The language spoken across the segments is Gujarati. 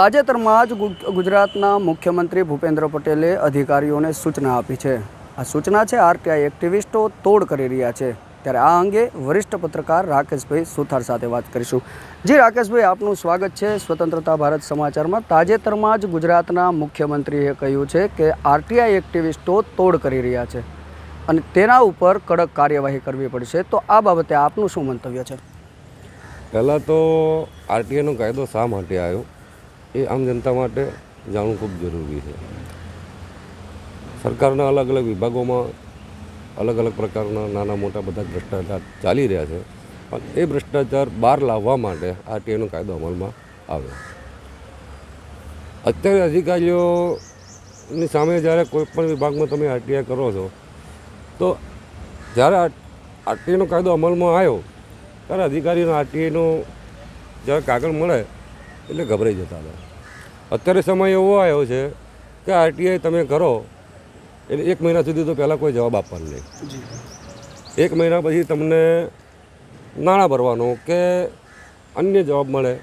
તાજેતરમાં જ ગુજરાતના મુખ્યમંત્રી ભૂપેન્દ્ર પટેલે અધિકારીઓને સૂચના આપી છે. આ સૂચના છે આરટીઆઈ એક્ટિવિસ્ટો તોડ કરી રહ્યા છે. ત્યારે આ અંગે વરિષ્ઠ પત્રકાર રાકેશભાઈ સુથાર સાથે વાત કરીશું. જી રાકેશભાઈ, આપનું સ્વાગત છે સ્વતંત્રતા ભારત સમાચારમાં. તાજેતરમાં જ ગુજરાતના મુખ્યમંત્રીએ કહ્યું છે કે આરટીઆઈ એક્ટિવિસ્ટો તોડ કરી રહ્યા છે અને તેના ઉપર કડક કાર્યવાહી કરવી પડશે. તો આ બાબતે આપનું શું મંતવ્ય છે? પહેલાં તો આરટીઆઈનો કાયદો શા માટે આવ્યો એ આમ જનતા માટે જાણવું ખૂબ જરૂરી છે. સરકારના અલગ અલગ વિભાગોમાં અલગ અલગ પ્રકારના નાના મોટા બધા ભ્રષ્ટાચાર ચાલી રહ્યા છે, પણ એ ભ્રષ્ટાચાર બહાર લાવવા માટે આરટીઆઈનો કાયદો અમલમાં આવ્યો. અત્યારે અધિકારીઓની સામે જ્યારે કોઈપણ વિભાગમાં તમે આરટીઆઈ કરો છો, તો જ્યારે આરટીઆઈનો કાયદો અમલમાં આવ્યો ત્યારે અધિકારીનો આરટીઆઈનો જ્યારે કાગળ મળે એટલે ગભરાઈ જતા હતા. અત્યારે સમય એવો આવ્યો છે કે આરટીઆઈ તમે કરો એટલે 1 મહિના સુધી તો પહેલાં કોઈ જવાબ આપવાનો નહીં. 1 મહિના પછી તમને નાણાં ભરવાનો કે અન્ય જવાબ મળે.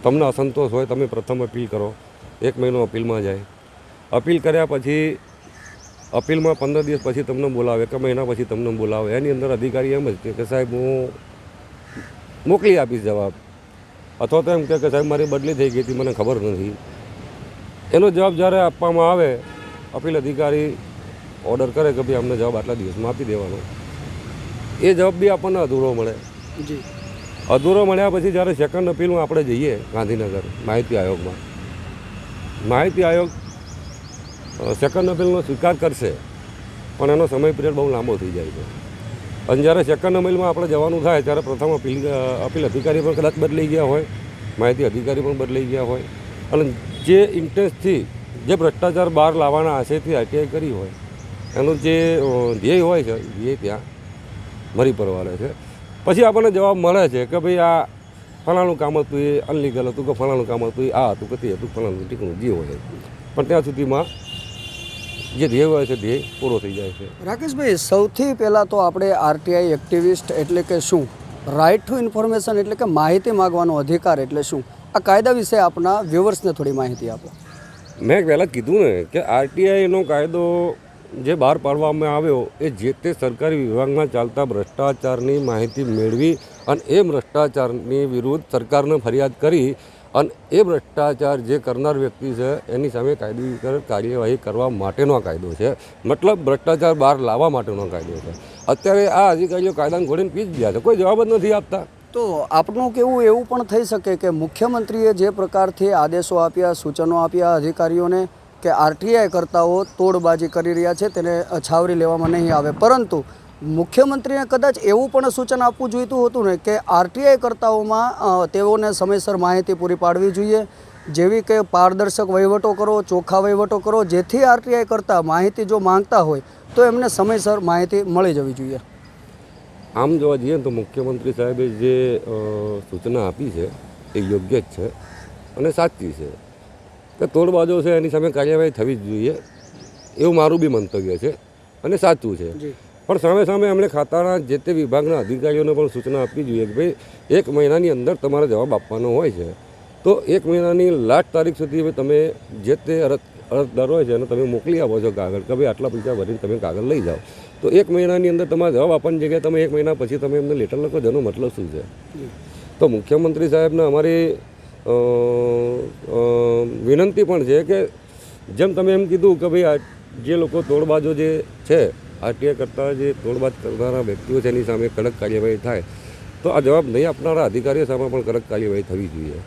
તમને અસંતોષ હોય, તમે પ્રથમ અપીલ કરો, 1 મહિનો અપીલમાં જાય. અપીલ કર્યા પછી અપીલમાં 15 દિવસ પછી તમને બોલાવે કે મહિના પછી તમને બોલાવે. એની અંદર અધિકારી એમ જ કે સાહેબ હું મોકલી આપીશ જવાબ, અથવા તો એમ કે સાહેબ મારી બદલી થઈ ગઈ હતી, મને ખબર નથી. એનો જવાબ જ્યારે આપવામાં આવે, અપીલ અધિકારી ઓર્ડર કરે કે ભાઈ અમને જવાબ આટલા દિવસમાં આપી દેવાનો, એ જવાબ બી આપણને અધૂરો મળે. જી, અધૂરો મળ્યા પછી જ્યારે સેકન્ડ અપીલમાં આપણે જઈએ ગાંધીનગર માહિતી આયોગમાં, માહિતી આયોગ સેકન્ડ અપીલનો સ્વીકાર કરશે, પણ એનો સમય પિરિયડ બહુ લાંબો થઈ જાય છે. અને જ્યારે સેકન્ડ અપીલમાં આપણે જવાનું થાય ત્યારે પ્રથમ અપીલ અધિકારી પણ કદાચ બદલાઈ ગયા હોય, માહિતી અધિકારી પણ બદલાઈ ગયા હોય, અને જે ઇન્ટેન્સથી જે ભ્રષ્ટાચાર બહાર લાવવાના આશયથી આરટીઆઈ કરી હોય એનું જે ધ્યેય હોય છે, ધ્યેય ત્યાં મરી પરવાલે છે. પછી આપણને જવાબ મળે છે કે ભાઈ આ ફલાણું કામ હતું, એ અનલીગલ હતું, કે ફલાણું કામ હતું, આ હતું કે તે હતું, ફલાણું ટીકણું જે હોય. પણ ત્યાં સુધીમાં જે ધ્યેય હોય છે ધ્યેય પૂરો થઈ જાય છે. રાકેશભાઈ, સૌથી પહેલાં તો આપણે આરટીઆઈ એક્ટિવિસ્ટ એટલે કે શું, રાઇટ ટુ ઇન્ફોર્મેશન એટલે કે માહિતી માગવાનો અધિકાર એટલે શું, આ કાયદા વિશે આપના વ્યુઅર્સને થોડી માહિતી આપો. મેં પહેલાં જ કીધું ને કે આરટીઆઈનો કાયદો જે બહાર પાડવામાં આવ્યો એ જે તે સરકારી વિભાગમાં ચાલતા ભ્રષ્ટાચારની માહિતી મેળવી અને એ ભ્રષ્ટાચારની વિરુદ્ધ સરકારને ફરિયાદ કરી અને એ ભ્રષ્ટાચાર જે કરનાર વ્યક્તિ છે એની સામે કાયદેસર કાર્યવાહી કરવા માટેનો કાયદો છે. મતલબ ભ્રષ્ટાચાર બહાર લાવવા માટેનો કાયદો છે. અત્યારે આ અધિકારીઓ કાયદાને ઘોડીને પી જ ગયા છે, કોઈ જવાબ જ નથી આપતા. તો આપનું કેવું એવું પણ થઈ શકે કે મુખ્યમંત્રીએ જે પ્રકારથી આદેશો આપ્યા, સૂચનો આપ્યા અધિકારીઓને કે આરટીઆઈ કરતાઓ તોડબાજી કરી રહ્યા છે તેને છાવરી લેવામાં નહીં આવે, પરંતુ મુખ્યમંત્રીને કદાચ એવું પણ સૂચન આપવું જોઈતું હતું ને કે આરટીઆઈ કરતાઓમાં તેઓને સમયસર માહિતી પૂરી પાડવી જોઈએ, જેવી કે પારદર્શક વહીવટો કરો, ચોખ્ખા વહીવટો કરો, જેથી આરટીઆઈ કરતા માહિતી જો માંગતા હોય તો એમને સમયસર માહિતી મળી જવી જોઈએ. આમ જોવા જઈએ તો મુખ્યમંત્રી સાહેબે જે સૂચના આપી છે એ યોગ્ય જ છે અને સાચી છે કે તોડબાજો છે એની સામે કાર્યવાહી થવી જ જોઈએ, એવું મારું બી મંતવ્ય છે અને સાચું છે. પણ સામે સામે એમણે ખાતાના જે તે વિભાગના અધિકારીઓને પણ સૂચના આપવી જોઈએ કે ભાઈ 1 મહિનાની અંદર તમારે જવાબ આપવાનો હોય છે, તો 1 મહિનાની લાસ્ટ તારીખ સુધી તમે જે તે અરજદાર હોય છે અને તમે મોકલી આપો છો કાગળ કે ભાઈ આટલા પૈસા ભરીને તમે કાગળ લઈ જાઓ, તો 1 મહિનાની અંદર તમારે જવાબ આપવાની જગ્યાએ તમે 1 મહિના પછી તમે એમને લેટર લખો, જેનો મતલબ શું છે? તો મુખ્યમંત્રી સાહેબને અમારી વિનંતી પણ છે કે જેમ તમે એમ કીધું કે ભાઈ જે લોકો તોડબાજો જે છે, આરટીઆઈ કરતાં જે તોડબાજ કરનારા વ્યક્તિઓ છે એની સામે કડક કાર્યવાહી થાય, તો આ જવાબ નહીં આપનારા અધિકારીઓ સામે પણ કડક કાર્યવાહી થવી જોઈએ,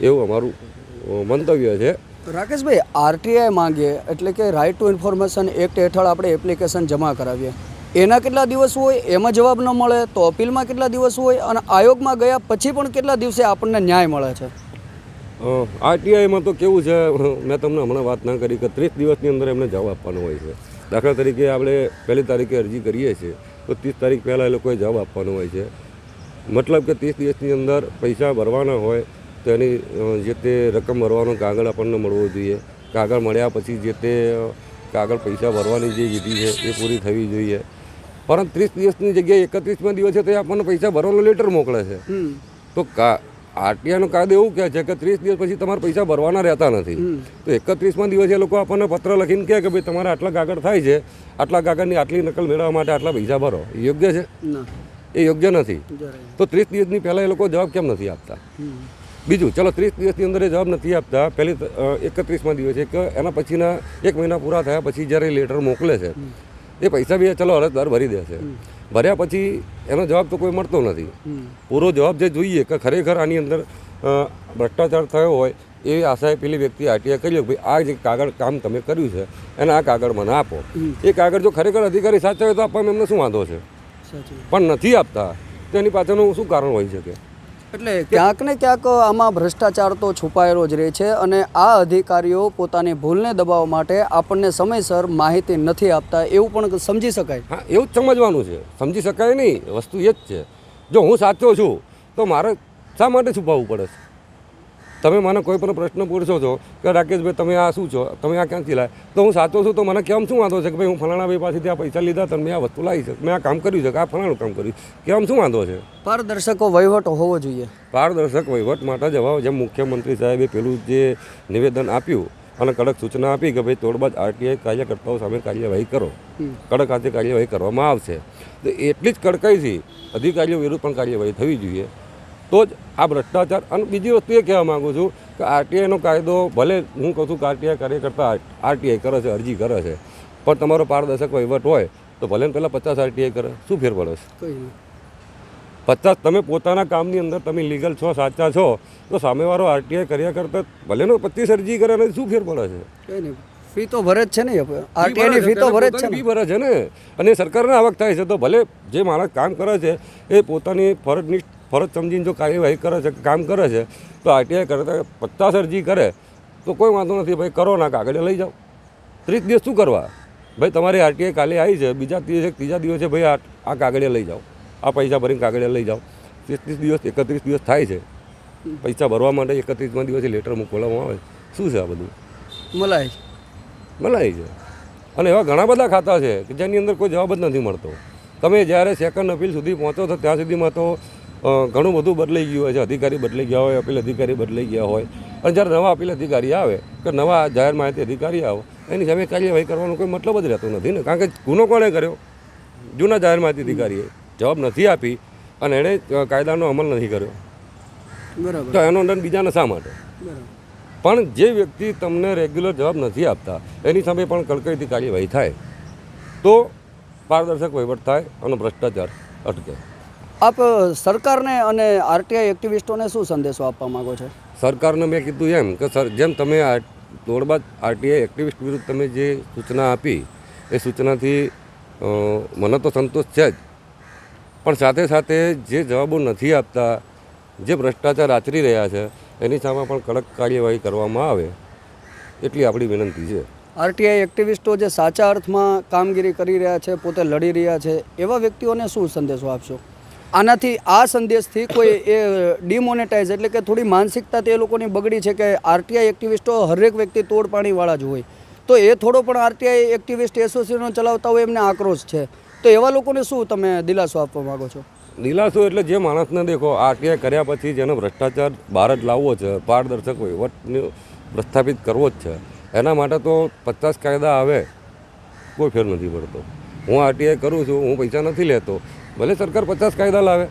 એવું અમારું મંતવ્ય છે. રાકેશભાઈ, આરટીઆઈ માંગીએ એટલે કે રાઇટ ટુ ઇન્ફોર્મેશન એક્ટ હેઠળ આપણે એપ્લિકેશન જમા કરાવીએ, એના કેટલા દિવસ હોય, એમાં જવાબ ન મળે તો અપીલમાં કેટલા દિવસ હોય, અને આયોગમાં ગયા પછી પણ કેટલા દિવસે આપણને ન્યાય મળે છે? આરટીઆઈમાં તો કેવું છે, મેં તમને હમણાં વાત ના કરી કે 30 દિવસની અંદર એમને જવાબ આપવાનો હોય છે. દાખલા તરીકે આપણે 1 તારીખે અરજી કરીએ છીએ તો 30 તારીખ પહેલાં એ લોકોએ જવાબ આપવાનો હોય છે. મતલબ કે 30 દિવસની અંદર પૈસા ભરવાના હોય તો એની જે તે રકમ ભરવાનો કાગળ આપણને મળવો જોઈએ. કાગળ મળ્યા પછી જે તે કાગળ પૈસા ભરવાની જે વિધિ છે એ પૂરી થવી જોઈએ. પરંતુ 30 દિવસની જગ્યાએ 31મા દિવસે તે આપણને પૈસા ભરવાનો લેટર મોકલે છે. તો આરટીઆઈનો કાયદો એવું કહે છે કે 30 દિવસ પછી તમારે પૈસા ભરવાના રહેતા નથી. તો 31મા દિવસે એ લોકો આપણને પત્ર લખીને કહે કે ભાઈ તમારે આટલા કાગળ થાય છે, આટલા કાગળની આટલી નકલ મેળવવા માટે આટલા પૈસા ભરો. એ યોગ્ય છે? એ યોગ્ય નથી. તો 30 દિવસની પહેલાં એ લોકો જવાબ કેમ નથી આપતા? બીજું, ચલો 30 દિવસની અંદર એ જવાબ નથી આપતા, પહેલી 31મા દિવસે એના પછીના 1 મહિના પૂરા થયા પછી જ્યારે લેટર મોકલે છે એ પૈસા બી ચલો અરજદાર ભરી દે છે. ભર્યા પછી એનો જવાબ તો કોઈ મળતો નથી. પૂરો જવાબ જે જોઈએ કે ખરેખર આની અંદર ભ્રષ્ટાચાર થયો હોય એ આશાએ પેલી વ્યક્તિ આરટીઆઈ કરી ભાઈ આ જે કાગળ કામ તમે કર્યું છે એના આ કાગળ મને આપો. એ કાગળ જો ખરેખર અધિકારી સાચા હોય તો આપવામાં એમને શું વાંધો છે? પણ નથી આપતા તો એની પાછળનું શું કારણ હોઈ શકે? એટલે ક્યાંક ને ક્યાંક આમાં ભ્રષ્ટાચાર તો છુપાયેલો જ રહે છે અને આ અધિકારીઓ પોતાની ભૂલને દબાવવા માટે આપણને સમયસર માહિતી નથી આપતા એવું પણ સમજી શકાય. હા, એવું જ સમજવાનું છે. સમજી શકાય નહીં, વસ્તુ એ જ છે. જો હું સાચો છું તો મારે શા માટે છુપાવવું પડે છે? તમે મને કોઈ પણ પ્રશ્ન પૂછો છો કે રાકેશભાઈ તમે આ શું છો, તમે આ ક્યાંથી લાય, તો હું સાચો છું તો મને કેમ શું વાંધો છે કે ભાઈ હું ફલાણા ભાઈ પાસેથી આ પૈસા લીધા તો મેં આ વસ્તુ લાવી છે, મેં આ કામ કર્યું છે કે આ ફલાણું કામ કર્યું, કેમ શું વાંધો છે? પારદર્શકો વહીવટ હોવો જોઈએ. પારદર્શક વહીવટ માટે જવાબ જેમ મુખ્યમંત્રી સાહેબે પેલું જે નિવેદન આપ્યું અને કડક સૂચના આપી કે ભાઈ તોડબાજ આરટીઆઈ કાર્યકર્તાઓ સામે કાર્યવાહી કરો, કડક હાથે કાર્યવાહી કરવામાં આવશે, તો એટલી જ કડકાઈથી અધિકારીઓ વિરુદ્ધ પણ કાર્યવાહી થવી જોઈએ. તો જ આ ભ્રષ્ટાચાર. અને બીજી વસ્તુ એ કહેવા માગું છું કે આરટીઆઈનો કાયદો ભલે હું કહું છું કે આરટીઆઈ કાર્યકર્તા આરટીઆઈ કરે છે, અરજી કરે છે, પણ તમારો પારદર્શક વહીવટ હોય તો ભલે પહેલાં 50 આરટીઆઈ કરે, શું ફેર પડે છે? 50 તમે પોતાના કામની અંદર તમે લીગલ છો, સાચા છો, તો સામેવાળો આરટીઆઈ કર્યા કરતા ભલે 25 અરજી કરે ને શું ફેર પડે છે? ફી તો ભરે જ છે ને, આરટીઆઈની ફી તો ભરે જ છે, ફી ભરે છે ને. અને સરકારને આવક થાય છે તો ભલે જે માણસ કામ કરે છે એ પોતાની ફરજ સમજીને જો કાર્યવાહી કરે છે, કામ કરે છે, તો આરટીઆઈ કરતા 50 અરજી કરે તો કોઈ વાંધો નથી. ભાઈ કરો ના, કાગળે લઈ જાઓ. 30 દિવસ શું કરવા? ભાઈ તમારી આરટીઆઈ કાલે આવી છે, બીજા દિવસે ત્રીજા દિવસે ભાઈ આ કાગળે લઈ જાઓ, આ પૈસા ભરીને કાગળે લઈ જાઓ. 30 દિવસ 31 દિવસ થાય છે પૈસા ભરવા માટે, 31મા દિવસે લેટર મોકલવામાં આવે. શું છે આ બધું? મલાઈ છે. અને એવા ઘણા બધા ખાતા છે કે જેની અંદર કોઈ જવાબ જ નથી મળતો. તમે જ્યારે સેકન્ડ અપીલ સુધી પહોંચો છો ત્યાં સુધીમાં તો ઘણું બધું બદલાઈ ગયું હોય છે. અધિકારી બદલાઈ ગયા હોય, અપીલ અધિકારી બદલાઈ ગયા હોય, અને જ્યારે નવા અપીલ અધિકારી આવે કે નવા જાહેર માહિતી અધિકારી આવે એની સામે કાર્યવાહી કરવાનો કોઈ મતલબ જ રહેતો નથી ને. કારણ કે ગુનો કોણે કર્યો? જૂના જાહેર માહિતી અધિકારીએ જવાબ નથી આપી અને એણે કાયદાનો અમલ નથી કર્યો, બરાબર, તો એનો દંડ બીજાને શા માટે? પણ જે વ્યક્તિ તમને રેગ્યુલર જવાબ નથી આપતા એની સામે પણ કડકાઈથી કાર્યવાહી થાય તો પારદર્શક વહીવટ થાય અને ભ્રષ્ટાચાર અટકે. આપ સરકારને અને આરટીઆઈ એક્ટિવિસ્ટોને શું સંદેશો આપવા માગો છો? સરકારને મેં કીધું એમ કે જેમ તમે તોડબાજ આરટીઆઈ એક્ટિવિસ્ટ વિરુદ્ધ તમે જે સૂચના આપી એ સૂચનાથી મને તો સંતોષ છે જ, પણ સાથે સાથે જે જવાબો નથી આપતા, જે ભ્રષ્ટાચાર આચરી રહ્યા છે એની સામે પણ કડક કાર્યવાહી કરવામાં આવે એટલી આપણી વિનંતી છે. આરટીઆઈ એક્ટિવિસ્ટો જે સાચા અર્થમાં કામગીરી કરી રહ્યા છે, પોતે લડી રહ્યા છે, એવા વ્યક્તિઓને શું સંદેશો આપશો? આનાથી આ સંદેશથી કોઈ એ ડિમોનેટાઇઝ એટલે કે થોડી માનસિકતા તે લોકોની બગડી છે કે આરટીઆઈ એક્ટિવિસ્ટો હરેક વ્યક્તિ તોડ પાણીવાળા જ હોય, તો એ થોડો પણ આરટીઆઈ એક્ટિવિસ્ટ એસોસિએશન ચલાવતા હોય એમને આક્રોશ છે, તો એવા લોકોને શું તમે દિલાસો આપવા માગો છો? દિલાસો એટલે જે માણસને દેખો આરટીઆઈ કર્યા પછી જેનો ભ્રષ્ટાચાર બહાર જ લાવવો છે, પારદર્શક વહીવટને પ્રસ્થાપિત કરવો જ છે, એના માટે તો 50 કાયદા આવે કોઈ ફેર નથી પડતો. હું આરટીઆઈ કરું છું, હું પૈસા નથી લેતો, ભલે સરકાર 50 કાયદા લાવે,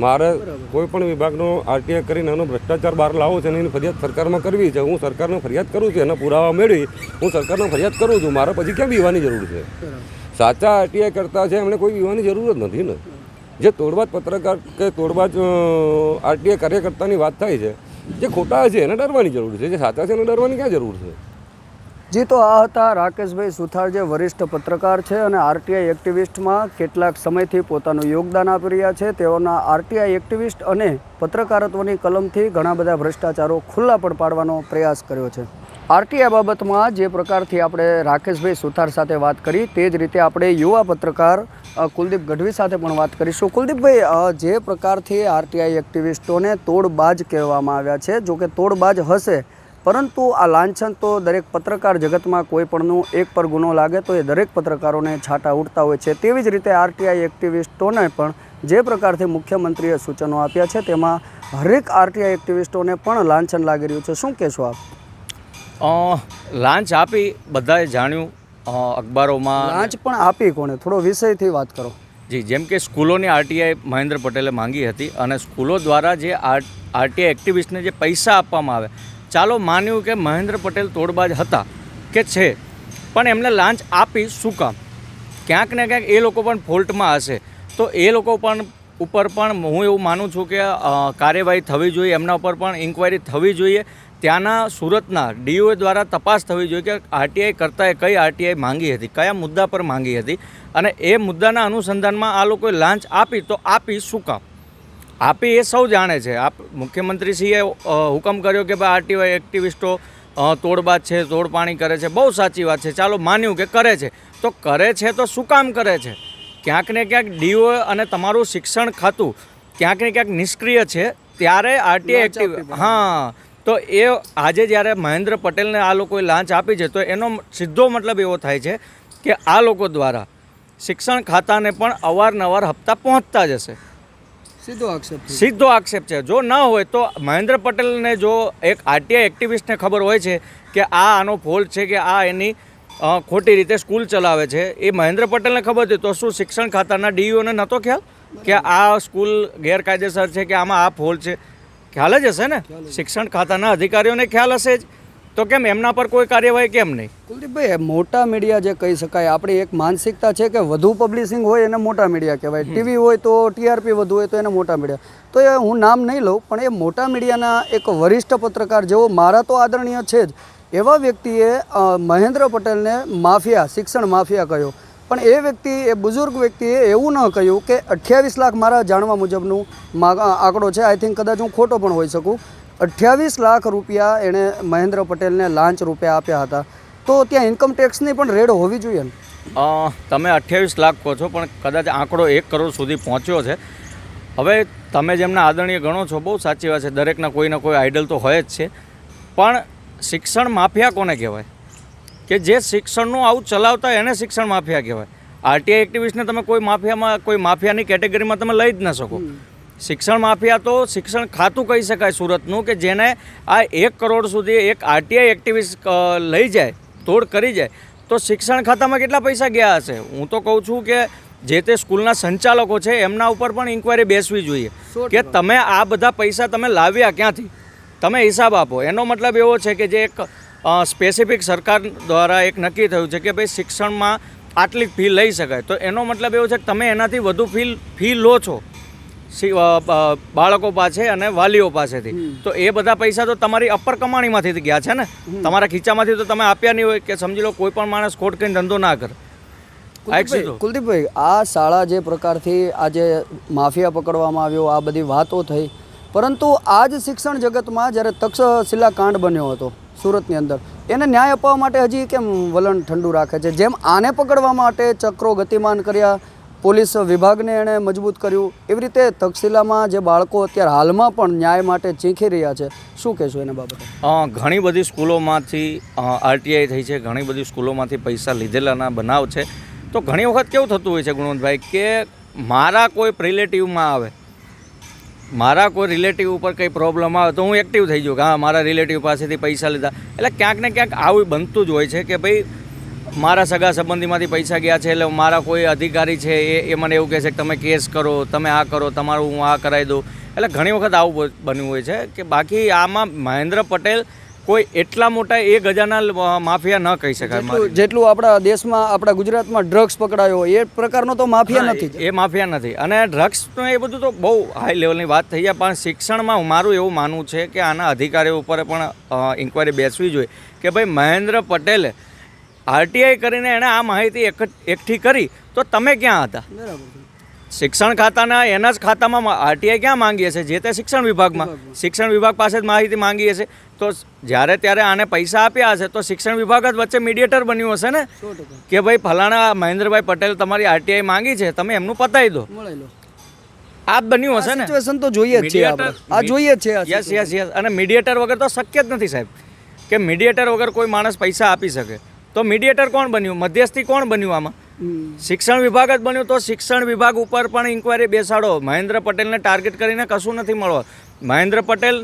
મારે કોઈ પણ વિભાગનો આરટીઆઈ કરીને એનો ભ્રષ્ટાચાર બહાર લાવવો છે અને એની ફરિયાદ સરકારમાં કરવી છે. હું સરકારને ફરિયાદ કરું છું, એના પુરાવા મેળવી હું સરકારને ફરિયાદ કરું છું. મારે પછી ક્યાં બીવાની જરૂર છે? સાચા આરટીઆઈ કરતા છે એમણે કોઈ બીવાની જરૂર જ નથી ને. જે તોડબાજ પત્રકાર કે તોડબાજ આરટીઆઈ કાર્યકર્તાની વાત થાય છે, જે ખોટા છે એને ડરવાની જરૂર છે, જે સાચા છે એને ડરવાની ક્યાં જરૂર છે? જી, તો આ હતા રાકેશભાઈ સુથાર, જે વરિષ્ઠ પત્રકાર છે અને આરટીઆઈ એક્ટિવિસ્ટમાં કેટલાક સમયથી પોતાનું યોગદાન આપી રહ્યા છે. તેઓના આરટીઆઈ એક્ટિવિસ્ટ અને પત્રકારત્વની કલમથી ઘણા બધા ભ્રષ્ટાચારો ખુલ્લા પણ પાડવાનો પ્રયાસ કર્યો છે. આરટીઆઈ બાબતમાં જે પ્રકારથી આપણે રાકેશભાઈ સુથાર સાથે વાત કરી તે જ રીતે આપણે યુવા પત્રકાર કુલદીપ ગઢવી સાથે પણ વાત કરીશું. કુલદીપભાઈ, જે પ્રકારથી આરટીઆઈ એક્ટિવિસ્ટોને તોડબાજ કહેવામાં આવ્યા છે, જો કે તોડબાજ હશે, પરંતુ આ લાંછન તો દરેક પત્રકાર જગતમાં કોઈ પણનું એક પર ગુનો લાગે તો એ દરેક પત્રકારોને છાંટા ઉડતા હોય છે. તેવી જ રીતે આરટીઆઈ એક્ટિવિસ્ટોને પણ જે પ્રકારથી મુખ્યમંત્રીએ સૂચનો આપ્યા છે તેમાં હરેક આરટીઆઈ એક્ટિવિસ્ટોને પણ લાંછન લાગી રહ્યું છે. શું કહેશો આપ? લાંચ આપી બધાએ જાણ્યું અખબારોમાં. લાંચ પણ આપી કોણે? થોડો વિષયથી વાત કરો. જી, જેમ કે સ્કૂલોની આરટીઆઈ મહેન્દ્ર પટેલે માંગી હતી અને સ્કૂલો દ્વારા જે આરટીઆઈ એક્ટિવિસ્ટને જે પૈસા આપવામાં આવે, ચાલો માન્યું કે મહેન્દ્ર પટેલ તોડબાજ હતા કે છે, પણ એમને લાંચ આપી શું કામ? ક્યાંક ને ક્યાંક એ લોકો પણ ફોલ્ટમાં હશે. તો એ લોકો પણ ઉપર પણ હું એવું માનું છું કે કાર્યવાહી થવી જોઈએ, એમના ઉપર પણ ઇન્ક્વાયરી થવી જોઈએ. ત્યાંના સુરતના ડીઓએ દ્વારા તપાસ થવી જોઈએ કે આરટીઆઈ કરતાંએ કઈ આરટીઆઈ માંગી હતી, કયા મુદ્દા પર માંગી હતી, અને એ મુદ્દાના અનુસંધાનમાં આ લોકોએ લાંચ આપી તો આપી શું કામ આપી એ સૌ જાણે છે. મુખ્યમંત્રીશ્રીએ હુકમ કર્યો કે ભાઈ આરટીઆઈ એક્ટિવિસ્ટો તોડબાજ છે, તોડપાણી કરે છે, બહુ સાચી વાત છે, ચાલો માન્યું કે કરે છે. તો કરે છે તો શું કામ કરે છે? ક્યાંક ને ક્યાંક ડીઓ અને તમારું શિક્ષણ ખાતું ક્યાંક ને ક્યાંક નિષ્ક્રિય છે, ત્યારે આરટીઆઈ એક્ટિવ તો એ આજે જ્યારે મહેન્દ્ર પટેલને આ લોકોએ લાંચ આપી છે તો એનો સીધો મતલબ એવો થાય છે કે આ લોકો દ્વારા શિક્ષણ ખાતાને પણ અવારનવાર હપ્તા પહોંચતા જશે. સીધો આક્ષેપ છે. જો ન હોય તો મહેન્દ્ર પટેલને જો એક આરટીઆઈ એક્ટિવિસ્ટને ખબર હોય છે કે આનો ફોલ્ટ છે કે આ એની ખોટી રીતે સ્કૂલ ચલાવે છે, એ મહેન્દ્ર પટેલને ખબર હતી, તો શું શિક્ષણ ખાતાના ડીઈઓને નહોતો ખ્યાલ કે આ સ્કૂલ ગેરકાયદેસર છે કે આમાં આ ફોલ્ટ છે? ખ્યાલ જ હશે ને. શિક્ષણ ખાતાના અધિકારીઓને ખ્યાલ હશે જ, તો કેમ એમના પર કોઈ કાર્યવાહી કેમ નહીં? કુલદીપભાઈ, મોટા મીડિયા જે કહી શકાય, આપણી એક માનસિકતા છે કે વધુ પબ્લિશિંગ હોય એને મોટા મીડિયા કહેવાય, ટીવી હોય તો ટીઆરપી વધુ હોય તો એને મોટા મીડિયા. તો એ હું નામ નહીં લઉં, પણ એ મોટા મીડિયાના એક વરિષ્ઠ પત્રકાર જેવો મારા તો આદરણીય છે જ, એવા વ્યક્તિએ મહેન્દ્ર પટેલને માફિયા, શિક્ષણ માફિયા કહ્યો. પણ એ વ્યક્તિ, એ બુઝુર્ગ વ્યક્તિએ એવું ન કહ્યું કે 28 લાખ, મારા જાણવા મુજબનું આંકડો છે, આઈ થિંક કદાચ હું ખોટો પણ હોઈ શકું, 28 લાખ રૂપિયા એણે મહેન્દ્ર પટેલને લાંચ રૂપે આપ્યા હતા. તો ત્યાં ઇન્કમ ટેક્સની પણ રેડ હોવી જોઈએ ને? તમે 28 લાખ કહો છો, પણ કદાચ આંકડો 1 કરોડ સુધી પહોંચ્યો છે. હવે તમે જેમના આદરણીય ગણો છો, બહુ સાચી વાત છે, દરેકના કોઈના કોઈ આઈડલ તો હોય જ છે, પણ શિક્ષણ માફિયા કોને કહેવાય? કે જે શિક્ષણનું આવું ચલાવતા એને શિક્ષણ માફિયા કહેવાય. આરટીઆઈ એક્ટિવિસ્ટને તમે કોઈ માફિયાની કેટેગરીમાં તમે લઈ જ ન શકો. શિક્ષણ માફિયા તો શિક્ષણ ખાતું કહી શકાય સુરતનું, કે જેને આ 1 કરોડ સુધી એક આરટીઆઈ એક્ટિવિસ્ટ લઈ જાય, તોડ કરી જાય, તો શિક્ષણ ખાતામાં કેટલા પૈસા ગયા હશે? હું તો કહું છું કે જે તે સ્કૂલના સંચાલકો છે એમના ઉપર પણ ઇન્ક્વાયરી બેસવી જોઈએ કે તમે આ બધા પૈસા તમે લાવ્યા ક્યાંથી, તમે હિસાબ આપો. એનો મતલબ એવો છે કે જે એક સ્પેસિફિક સરકાર દ્વારા એક નક્કી થયું છે કે ભાઈ શિક્ષણમાં આટલી ફી લઈ શકાય, તો એનો મતલબ એવો છે કે તમે એનાથી વધુ ફી લો છો બાળકો પાસે અને વાલીઓ પાસેથી. તો એ બધા પૈસા તો તમારી અપર કમાણીમાંથી ગયા છે ને, તમારા ખીચામાંથી તો તમે આપ્યા નહીં હોય. કે સમજી લો કોઈ પણ માણસ ખોટ કરીને ધંધો ના કરે. કુલદીપભાઈ, આ શાળા જે પ્રકારથી આજે માફિયા પકડવામાં આવ્યો, આ બધી વાતો થઈ, પરંતુ આ જ શિક્ષણ જગતમાં જ્યારે તક્ષશિલા કાંડ બન્યો હતો સુરતની અંદર, એને ન્યાય અપાવવા માટે હજી કેમ વલણ ઠંડુ રાખે છે? જેમ આને પકડવા માટે ચક્રો ગતિમાન કર્યા, પોલીસ વિભાગને એણે મજબૂત કર્યું, એવી રીતે તક્ષશિલામાં જે બાળકો અત્યારે હાલમાં પણ ન્યાય માટે ચીખી રહ્યા છે, શું કહેશો એના બાબતે? ઘણી બધી સ્કૂલોમાંથી આરટીઆઈ થઈ છે, ઘણી બધી સ્કૂલોમાંથી પૈસા લીધેલાના બનાવ છે. તો ઘણી વખત કેવું થતું હોય છે ગુણવંતભાઈ, કે મારા કોઈ રિલેટિવમાં આવે, મારા કોઈ રિલેટિવ ઉપર કંઈ પ્રોબ્લેમ આવે તો હું એક્ટિવ થઈ જાઉં કે હા મારા રિલેટિવ પાસેથી પૈસા લીધા. એટલે ક્યાંક ને ક્યાંક આવું બનતું જ હોય છે કે ભાઈ મારા સગા સંબંધીમાંથી પૈસા ગયા છે, એટલે મારા કોઈ અધિકારી છે એ મને એવું કહે છે કે તમે કેસ કરો, તમે આ કરો, તમારું હું આ કરાવી દઉં. એટલે ઘણી વખત આવું બન્યું હોય છે. કે બાકી આમાં મહેન્દ્ર પટેલ કોઈ એટલા મોટા 1000ના માફિયા ન કહી શકાય. જેટલું આપણા દેશમાં, આપણા ગુજરાતમાં ડ્રગ્સ પકડાયો એ પ્રકારનો તો માફિયા નથી. એ માફિયા નથી. અને ડ્રગ્સનું એ બધું તો બહુ હાઈ લેવલની વાત થઈ જાય, પણ શિક્ષણમાં મારું એવું માનવું છે કે આના અધિકારીઓ ઉપર પણ ઇન્ક્વાયરી બેસવી જોઈએ કે ભાઈ મહેન્દ્ર પટેલે આરટીઆઈ કરીને એણે આ માહિતી એકઠી કરી, તો તમે ક્યાં હતા? શિક્ષણ ખાતાના એના જ ખાતામાં આરટીઆઈ ક્યાં માંગીએ છે? જે તે શિક્ષણ વિભાગમાં, શિક્ષણ વિભાગ પાસે જ માહિતી માંગીએ છે. તો જ્યારે ત્યારે આને પૈસા આપ્યા હશે તો શિક્ષણ વિભાગ જ વચ્ચે મીડિયેટર બન્યું હશે ને, કે ભાઈ ફલાણા મહેન્દ્રભાઈ પટેલ તમારી આરટીઆઈ માંગી છે, તમે એમનું પતાવી દો. આ બન્યું હશે ને? સિચ્યુએશન તો જોઈએ જ છે, આ જોઈએ જ છે. Yes yes yes. અને મીડિયેટર વગર તો શક્ય જ નથી સાહેબ, કે મીડિયેટર વગર કોઈ માણસ પૈસા આપી શકે. તો મીડિયેટર કોણ બન્યું? મધ્યસ્થી કોણ બન્યું આમાં? શિક્ષણ વિભાગ જ બન્યું તો શિક્ષણ વિભાગ ઉપર પણ ઇન્કવાયરી બેસાડો. મહેન્દ્ર પટેલને ટાર્ગેટ કરીને કશું નથી મળવા. મહેન્દ્ર પટેલ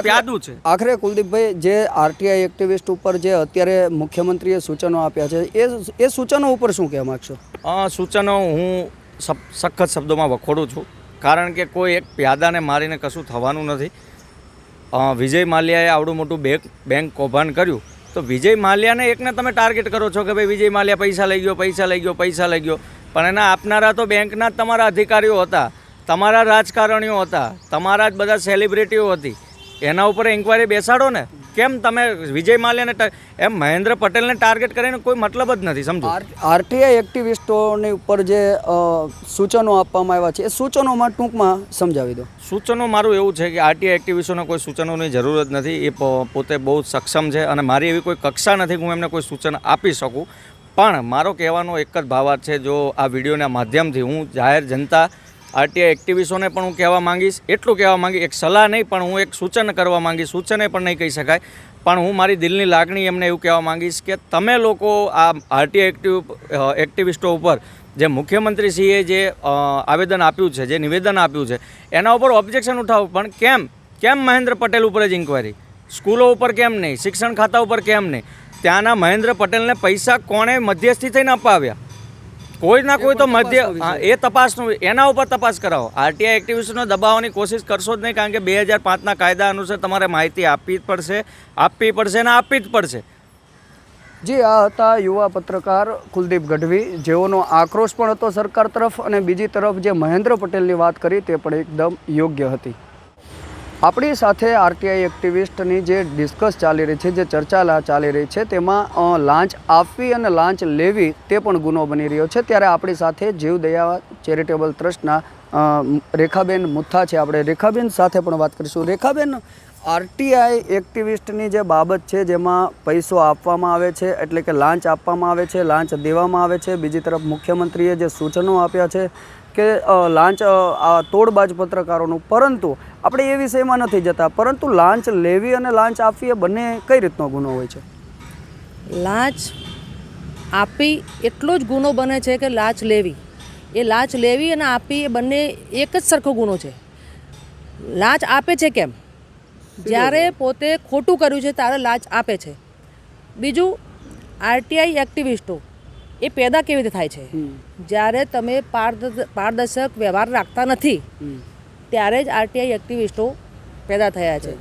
પ્યાદુ છે. આખરે કુલદીપભાઈ, જે આરટીઆઈ એક્ટિવિસ્ટ ઉપર જે અત્યારે મુખ્યમંત્રીએ સૂચનો આપ્યા છે એ સૂચનો ઉપર શું કહેવા માગશો? સૂચનો હું સખત શબ્દોમાં વખોડું છું, કારણ કે કોઈ એક પ્યાદાને મારીને કશું થવાનું નથી. વિજય માલ્યાએ આવડું મોટું બેંક કૌભાંડ કર્યું, તો વિજય માલ્યાને એકને તમે ટાર્ગેટ કરો છો કે ભાઈ વિજય માલ્યા પૈસા લઈ ગયો, પણ એના આપનારા તો બેંકના જ તમારા અધિકારીઓ હતા, તમારા રાજકારણીઓ હતા, તમારા જ બધા સેલિબ્રિટીઓ હતી. એના ઉપર ઇન્કવાયરી બેસાડો ને. કેમ તમે વિજય માલ્યાને એમ મહેન્દ્ર પટેલને ટાર્ગેટ કરીને કોઈ મતલબ જ નથી, સમજો. આરટીઆઈ એક્ટિવિસ્ટોની ઉપર જે સૂચનો આપવામાં આવ્યા છે એ સૂચનોમાં ટૂંકમાં સમજાવી દો. સૂચનો મારું એવું છે કે આરટીઆઈ એક્ટિવિસ્ટોને કોઈ સૂચનોની જરૂર જ નથી. એ પોતે બહુ સક્ષમ છે અને મારી એવી કોઈ કક્ષા નથી કે હું એમને કોઈ સૂચન આપી શકું. પણ મારો કહેવાનો એક જ ભાવાર્થ છે, જો આ વિડીયોના માધ્યમથી હું જાહેર જનતા આરટીઆઈ એક્ટિવિસ્ટોને પણ હું કહેવા માંગીશ, એટલું કહેવા માંગીશ, એક સલાહ નહીં પણ હું એક સૂચન કરવા માંગીશ. સૂચને પણ નહીં કહી શકાય, પણ હું મારી દિલની લાગણી એમને એવું કહેવા માંગીશ કે તમે લોકો આ આરટીઆઈ એક્ટિવિસ્ટો ઉપર જે મુખ્યમંત્રીશ્રીએ જે આવેદન આપ્યું છે, જે નિવેદન આપ્યું છે, એના ઉપર ઓબ્જેક્શન ઉઠાવો. પણ કેમ મહેન્દ્ર પટેલ ઉપર જ ઇન્કવાયરી? સ્કૂલો ઉપર કેમ નહીં? શિક્ષણ ખાતા ઉપર કેમ નહીં? ત્યાંના મહેન્દ્ર પટેલને પૈસા કોણે મધ્યસ્થી થઈને અપાવ્યા? કોઈ ના કોઈ તો એ તપાસનું, એના ઉપર તપાસ કરાવો. આરટીઆઈ એક્ટિવિસ્ટને દબાવવાની કોશિશ કરશો જ નહીં, કારણ કે 2005ના કાયદા અનુસાર તમારે માહિતી આપવી પડશે અને આપવી જ પડશે. જી, આ હતા યુવા પત્રકાર કુલદીપ ગઢવી, જેઓનો આક્રોશ પણ હતો સરકાર તરફ, અને બીજી તરફ જે મહેન્દ્ર પટેલની વાત કરી તે પણ એકદમ યોગ્ય હતી. આપણી સાથે આરટીઆઈ એક્ટિવિસ્ટની જે ડિસ્કસ ચાલી રહી છે, જે ચર્ચા ચાલી રહી છે, તેમાં લાંચ આપવી અને લાંચ લેવી તે પણ ગુનો બની રહ્યો છે. ત્યારે આપણી સાથે જીવદયા ચેરિટેબલ ટ્રસ્ટના રેખાબેન મુથ્થા છે. આપણે રેખાબેન સાથે પણ વાત કરીશું. રેખાબેન, આરટીઆઈ એક્ટિવિસ્ટની જે બાબત છે, જેમાં પૈસો આપવામાં આવે છે, એટલે કે લાંચ આપવામાં આવે છે, લાંચ દેવામાં આવે છે, બીજી તરફ મુખ્યમંત્રીએ જે સૂચનો આપ્યા છે કે લાંચ તોડબાજ પત્રકારોનું, પરંતુ આપણે એ વિષયમાં નથી જતા, પરંતુ લાંચ લેવી અને લાંચ આપવી એ બંને કઈ રીતનો ગુનો હોય છે? લાંચ આપી એટલો જ ગુનો બને છે કે લાંચ લેવી. એ લાંચ લેવી અને આપવી એ બંને એક જ સરખો ગુનો છે. લાંચ આપે છે કેમ? જ્યારે પોતે ખોટું કર્યું છે ત્યારે લાંચ આપે છે. બીજું, આરટીઆઈ એક્ટિવિસ્ટો એ પેદા કેવી રીતે થાય છે? જ્યારે તમે પારદર્શક વ્યવહાર રાખતા નથી ત્યારે જ આરટીઆઈ એક્ટિવિસ્ટો પેદા થયા છે.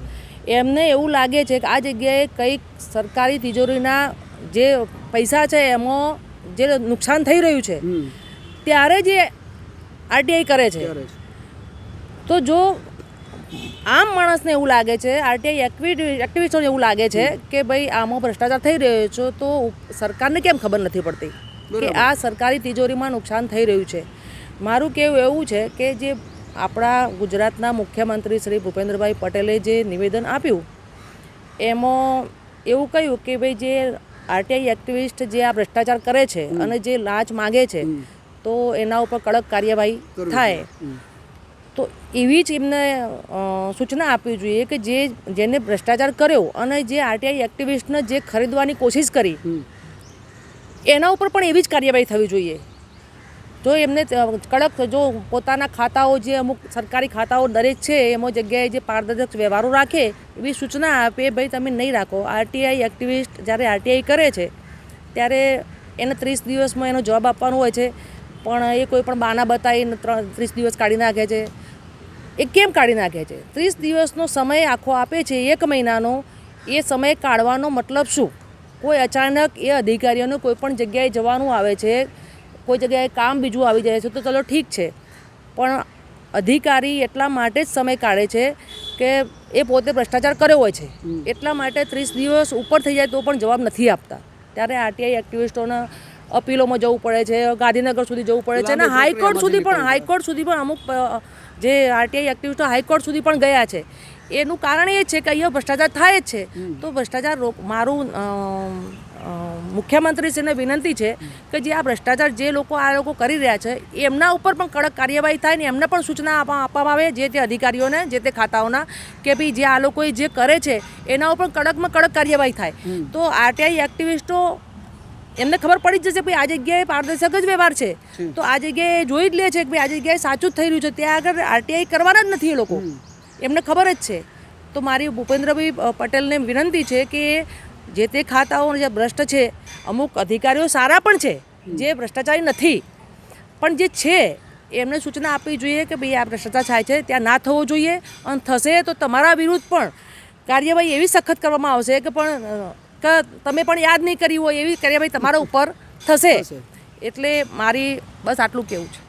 એમને એવું લાગે છે કે આ જગ્યાએ કંઈક સરકારી તિજોરીના જે પૈસા છે એમાં જે નુકસાન થઈ રહ્યું છે ત્યારે જે આરટીઆઈ કરે છે. તો જો આમ માણસને એવું લાગે છે, આરટીઆઈ એક્ટિવિસ્ટોને એવું લાગે છે કે ભાઈ આમાં ભ્રષ્ટાચાર થઈ રહ્યો છે, તો સરકારને કેમ ખબર નથી પડતી કે આ સરકારી તિજોરીમાં નુકસાન થઈ રહ્યું છે? મારું કહેવું એવું છે કે જે આપણા ગુજરાતના મુખ્યમંત્રી શ્રી ભૂપેન્દ્રભાઈ પટેલે જે નિવેદન આપ્યું એમાં એવું કહ્યું કે ભાઈ જે આરટીઆઈ એક્ટિવિસ્ટ જે આ ભ્રષ્ટાચાર કરે છે અને જે લાંચ માગે છે તો એના ઉપર કડક કાર્યવાહી થાય. તો એવી જ એમને સૂચના આપવી જોઈએ કે જેને ભ્રષ્ટાચાર કર્યો અને જે આરટીઆઈ એક્ટિવિસ્ટને જે ખરીદવાની કોશિશ કરી એના ઉપર પણ એવી જ કાર્યવાહી થવી જોઈએ. જો એમને કડક, જો પોતાના ખાતાઓ જે અમુક સરકારી ખાતાઓ દરેક છે એમાં જગ્યાએ જે પારદર્શક વ્યવહારો રાખે એવી સૂચના આપે. ભાઈ તમે નહીં રાખો. આરટીઆઈ એક્ટિવિસ્ટ જ્યારે આરટીઆઈ કરે છે ત્યારે એને 30 દિવસમાં એનો જવાબ આપવાનો હોય છે, પણ એ કોઈ પણ બાના બતાવીને 30 દિવસ કાઢી નાખે છે. એ કેમ કાઢી નાખે છે? 30 દિવસનો સમય આખો આપે છે, 1 મહિનાનો. એ સમય કાઢવાનો મતલબ શું? કોઈ અચાનક એ અધિકારીઓને કોઈ પણ જગ્યાએ જવાનું આવે છે, કોઈ જગ્યાએ કામ બીજું આવી જાય છે તો ચલો ઠીક છે, પણ અધિકારી એટલા માટે જ સમય કાઢે છે કે એ પોતે ભ્રષ્ટાચાર કર્યો હોય છે, એટલા માટે 30 દિવસ ઉપર થઈ જાય તો પણ જવાબ નથી આપતા. ત્યારે આરટીઆઈ એક્ટિવિસ્ટોને અપીલોમાં જવું પડે છે, ગાંધીનગર સુધી જવું પડે છે અને હાઈકોર્ટ સુધી પણ અમુક જે આરટીઆઈ એક્ટિવિસ્ટો હાઈકોર્ટ સુધી પણ ગયા છે. એનું કારણ એ છે કે અહીંયા ભ્રષ્ટાચાર થાય જ છે. તો ભ્રષ્ટાચાર મારું મુખ્યમંત્રીશ્રીને વિનંતી છે કે જે આ ભ્રષ્ટાચાર જે લોકો કરી રહ્યા છે એમના ઉપર પણ કડક કાર્યવાહી થાય ને એમને પણ સૂચના આપવામાં આવે જે તે અધિકારીઓને, જે તે ખાતાઓના, કે ભાઈ જે આ લોકોએ જે કરે છે એના ઉપર કડકમાં કડક કાર્યવાહી થાય. તો આરટીઆઈ એક્ટિવિસ્ટો એમને ખબર પડી જ જશે ભાઈ આ જગ્યાએ પારદર્શક જ વ્યવહાર છે તો આ જગ્યાએ જોઈ જ લે છે કે ભાઈ આ જગ્યાએ સાચું જ થઈ રહ્યું છે, ત્યાં આગળ આરટીઆઈ કરવાના જ નથી એ લોકો, એમને ખબર જ છે. તો મારી ભૂપેન્દ્રભાઈ પટેલને વિનંતી છે કે જે તે ખાતાઓ જે ભ્રષ્ટ છે, અમુક અધિકારીઓ સારા પણ છે જે ભ્રષ્ટાચારી નથી, પણ જે છે એમને સૂચના આપવી જોઈએ કે ભાઈ આ ભ્રષ્ટાચાર થાય છે ત્યાં ના થવો જોઈએ, અને થશે તો તમારા વિરુદ્ધ પણ કાર્યવાહી એવી સખત કરવામાં આવશે કે તમે પણ યાદ નહીં કરી હોય એવી કાર્યવાહી તમારા ઉપર થશે. એટલે મારી બસ આટલું કહેવું છે.